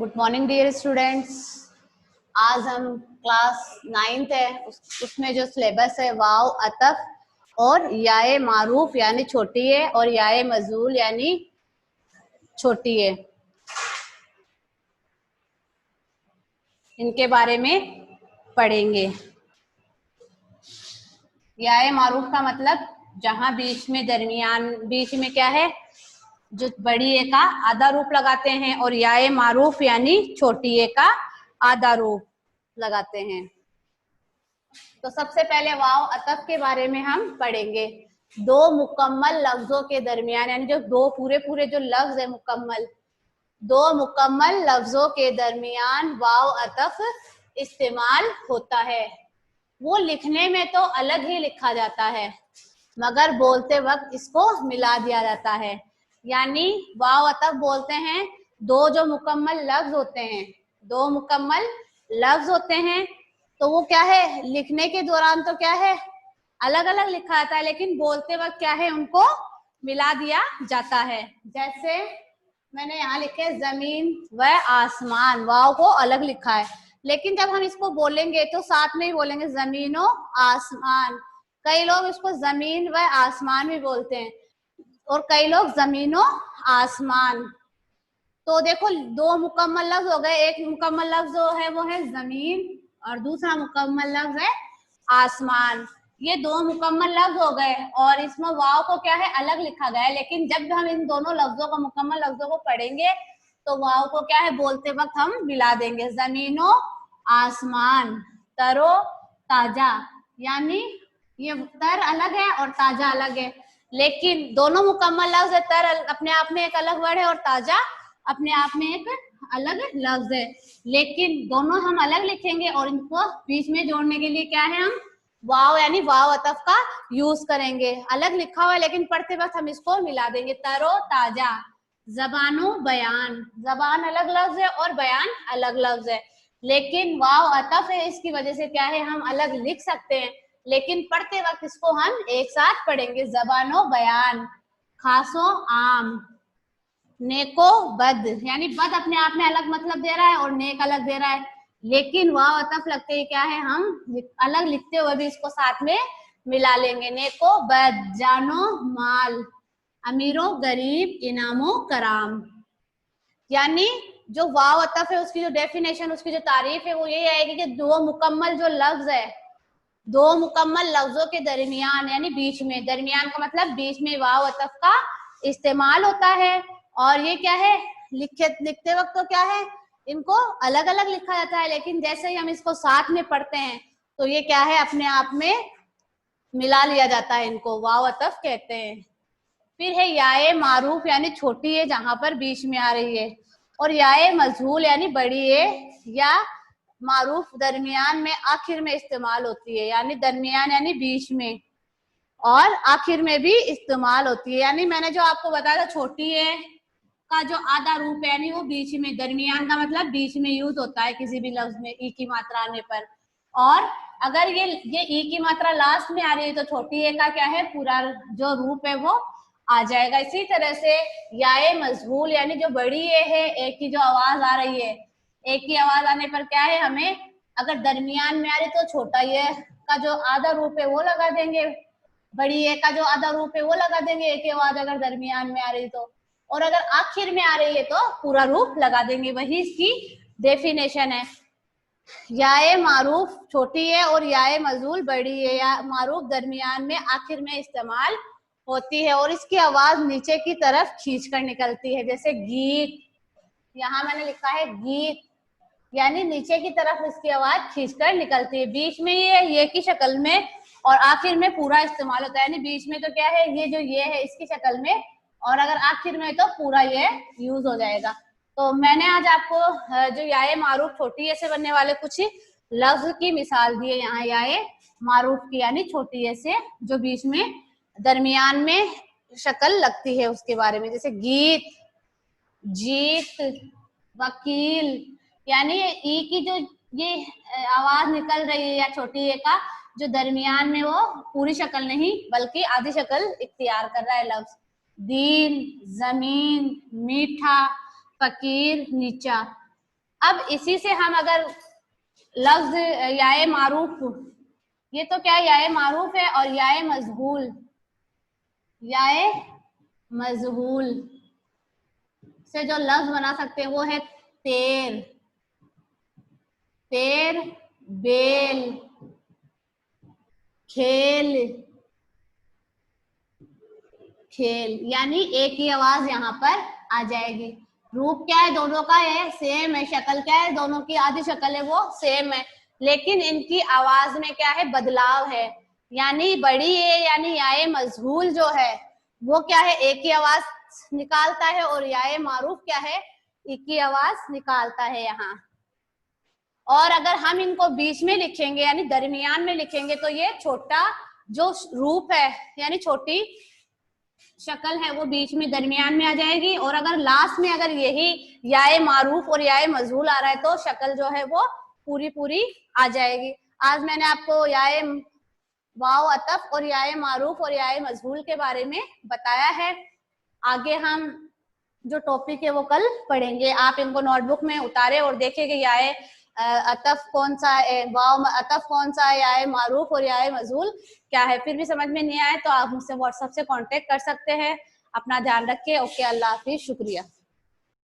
Good morning dear students. आज हम class 9th है, उसमें जो सिलेबस है वाव अतफ और याए मारूफ यानी छोटी है और याए मजूल यानी छोटी है, इनके बारे में पढ़ेंगे। याए मारूफ का मतलब जहां बीच में बीच में क्या है, जो बड़ी ए का आधा रूप लगाते हैं, और याए मारूफ यानी छोटी ए का आधा रूप लगाते हैं। तो सबसे पहले वाव अतफ के बारे में हम पढ़ेंगे। दो मुकम्मल लफ्जों के दरमियान, यानी जो दो पूरे जो लफ्ज है मुकम्मल, दो मुकम्मल लफ्जों के दरमियान वाव अतफ इस्तेमाल होता है। वो लिखने में तो अलग ही लिखा जाता है, मगर बोलते वक्त इसको मिला दिया जाता है। यानी वाव अतफ बोलते हैं दो जो मुकम्मल लफ्ज होते हैं, दो मुकम्मल लफ्ज होते हैं, तो वो क्या है, लिखने के दौरान तो क्या है अलग अलग लिखा जाता है, लेकिन बोलते वक्त क्या है उनको मिला दिया जाता है। जैसे मैंने यहाँ लिखे जमीन व आसमान, वाव को अलग लिखा है, लेकिन जब हम इसको बोलेंगे तो साथ में ही बोलेंगे जमीनो आसमान। कई लोग इसको जमीन व आसमान भी बोलते हैं और कई लोग जमीनो आसमान। तो देखो दो मुकम्मल लफ्ज हो गए, एक मुकम्मल लफ्ज जो है वो है जमीन और दूसरा मुकम्मल लफ्ज है आसमान। ये दो मुकम्मल लफ्ज हो गए और इसमें वाव को क्या है अलग लिखा गया है, लेकिन जब हम इन दोनों लफ्जों को मुकम्मल लफ्जों को पढ़ेंगे तो वाव को क्या है बोलते वक्त हम मिला देंगे। जमीनो आसमान, तरो ताजा, यानी ये तर अलग है और ताजा अलग है, लेकिन दोनों मुकम्मल लफ्ज है। तर अपने आप में एक अलग वर्ड है और ताजा अपने आप में एक अलग लफ्ज है, लेकिन दोनों हम अलग लिखेंगे और इनको बीच में जोड़ने के लिए क्या है हम वाव यानी वाव अतफ का यूज करेंगे। अलग लिखा हुआ है लेकिन पढ़ते वक्त हम इसको मिला देंगे। तरो ताजा, जबानो बयान, जबान अलग लफ्ज है और बयान अलग लफ्ज है, लेकिन वाव अतफ है, इसकी वजह से क्या है हम अलग लिख सकते हैं, लेकिन पढ़ते वक्त इसको हम एक साथ पढ़ेंगे। जबानो बयान, खासो आम, नेको बद, यानी बद अपने आप में अलग मतलब दे रहा है और नेक अलग दे रहा है, लेकिन वाव अतफ लगते ही क्या है हम अलग लिखते हुए भी इसको साथ में मिला लेंगे। नेको बद, जानो माल, अमीरो गरीब, इनामो कराम। यानी जो वाव अतफ है उसकी जो डेफिनेशन, उसकी जो तारीफ है वो यही आएगी कि दो मुकम्मल जो लफ्ज है, दो मुकम्मल लफ्जों के दरमियान यानी बीच में, दरमियान का मतलब बीच में वाव अतफ का इस्तेमाल होता है। और ये क्या है लिखते वक्त तो क्या है इनको अलग अलग लिखा जाता है, लेकिन जैसे ही हम इसको साथ में पढ़ते हैं तो ये क्या है अपने आप में मिला लिया जाता है, इनको वाव अतफ कहते हैं। फिर है याए मारूफ यानी छोटी है जहां पर बीच में आ रही है, और याए मजहूल यानी बड़ी है या मारूफ दरमियान में आखिर में इस्तेमाल होती है, यानी दरमियान यानी बीच में और आखिर में भी इस्तेमाल होती है। यानी मैंने जो आपको बताया था छोटी है का जो आधा रूप है यानी वो बीच में, दरमियान का मतलब बीच में यूज होता है किसी भी लफ्ज में ई की मात्रा आने पर, और अगर ये ई की मात्रा लास्ट में आ रही है तो छोटी ए का क्या है पूरा जो रूप है वो आ जाएगा। इसी तरह से याए मजहूल यानी जो बड़ी ए है, एक की जो आवाज आ रही है, एक की आवाज आने पर क्या है हमें अगर दरमियान में आ रही तो छोटा ये का जो आधा रूप है वो लगा देंगे, बड़ी ए का जो आधा रूप है वो लगा देंगे, एक की आवाज अगर दरमियान में आ रही तो, और अगर आखिर में आ रही है तो पूरा रूप लगा देंगे। वही इसकी डेफिनेशन है। याए मारूफ छोटी है और याए मजूल बड़ी है, या मारूफ दरमियान में आखिर में इस्तेमाल होती है और इसकी आवाज नीचे की तरफ खींचकर निकलती है, जैसे गीत, यहाँ मैंने लिखा है गीत, यानी नीचे की तरफ इसकी आवाज खींचकर निकलती है। बीच में ये की शक्ल में और आखिर में पूरा इस्तेमाल होता है, यानी बीच में तो क्या है ये जो ये है इसकी शक्ल में, और अगर आखिर में तो पूरा ये यूज हो जाएगा। तो मैंने आज आपको जो याए मारूफ छोटी ए से बनने वाले कुछ लफ्ज की मिसाल दी है यहाँ याए मारूफ की, यानी छोटी ए से जो बीच में दरमियान में शक्ल लगती है उसके बारे में, जैसे गीत, जीत, वकील, यानी ई की जो ये आवाज निकल रही है या छोटी ए का जो दरमियान में वो पूरी शक्ल नहीं बल्कि आधी शक्ल इख्तियार कर रहा है लफ्ज। दीन, जमीन, मीठा, फकीर, नीचा, अब इसी से हम अगर लफ्ज याए मारूफ, ये तो क्या याए मारूफ है, और याए मजहूल, याए मजहूल से जो लफ्ज बना सकते हैं वो है तेर, तेर, बेल, खेल, खेल, यानी एक ही आवाज यहाँ पर आ जाएगी। रूप क्या है दोनों का, ये सेम है, शक्ल क्या है दोनों की, आधी शक्ल है वो सेम है, लेकिन इनकी आवाज में क्या है बदलाव है। यानी बड़ी ए यानी याए मजहूल जो है वो क्या है एक ही आवाज निकालता है, और याए मारूफ क्या है एक ही आवाज निकालता है यहाँ। और अगर हम इनको बीच में लिखेंगे यानी दरमियान में लिखेंगे तो ये छोटा जो रूप है यानी छोटी शक्ल है वो बीच में दरमियान में आ जाएगी, और अगर लास्ट में अगर यही याए मारूफ और याए मजहूल आ रहा है तो शक्ल जो है वो पूरी पूरी आ जाएगी। आज मैंने आपको याए वाव अतफ और याए मारूफ और याए मजहूल के बारे में बताया है। आगे हम जो टॉपिक है वो कल पढ़ेंगे। आप इनको नोटबुक में उतारे और देखें कि याए अतफ कौन सा है, वाव अतफ कौन सा है, याए मारूफ और याए मजहूल क्या है। फिर भी समझ में नहीं आए तो आप मुझसे व्हाट्सएप से कांटेक्ट कर सकते हैं। अपना ध्यान रखिए। ओके, अल्लाह हाफिज, शुक्रिया।